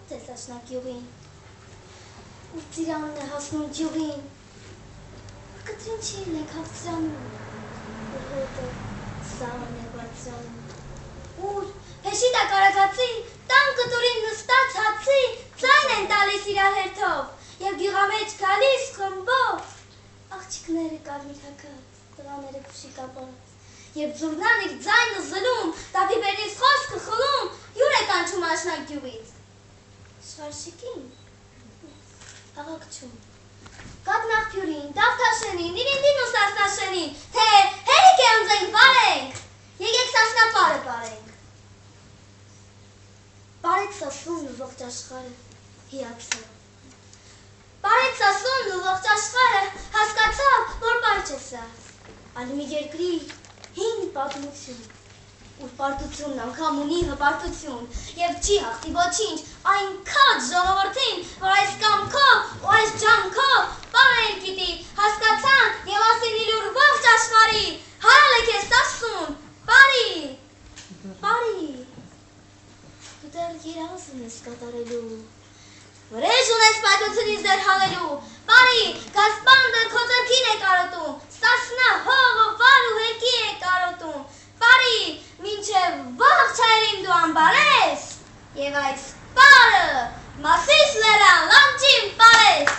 ձեզ աշնակյուղին, ու ծիրանն է հասնում ջյուղին, կտրին չին եք հավցրանում, որ հոտը սավն է բարձրանում, ուր հեշի տակարակացի, տան կտուրին նստած հացի, ձայն են տալիս իրա հերթով, և գյուղամեջ գալիս խմբով, աղջիկները կարմիր հագած, տղաները քուշի կապած, և ձուրնան իր ձայնը զլում, տափիբերնից խոսքը խլում, յուր է կանչում աշնակյուղից, շվարշիկին, աղակչում, կատնաղփյուրին, տավթաշենին, իրինդին ու սասնաշենին, թե հերիք է ունձենք բարենք, եկեք սասնապարը բարենք, բարեք սասունն ու ողջ աշխարը հիացավ, բարեք սասունն ու ողջ աշխարը հասկացավ, որ պարչ է սա, այլ մի երկրի հին պատմություն, ուր պարտությունն անգամ ունի հպարտություն, և չի հաղթի ոչինչ, այն քաջ ժողովրդին, որ այս կամքով ու այս ջանքով պարել գիտի, հասկացան և ասին իլուր ողջ աշխարհի, հարալ է քեզ սասուն, բարի, դու դեռ երազ ունես կատարելու, վրեժ ունես պայքությունից դեռ հանելու, բարի, գազբանդը քո ձեռքին է կարոտում, սասնա հողը վար ու հերքի է կարոտում, բարի, մինչև ողջ հայրին դու ամբարես, և այս պարը մասիս լերան լանջին պարես,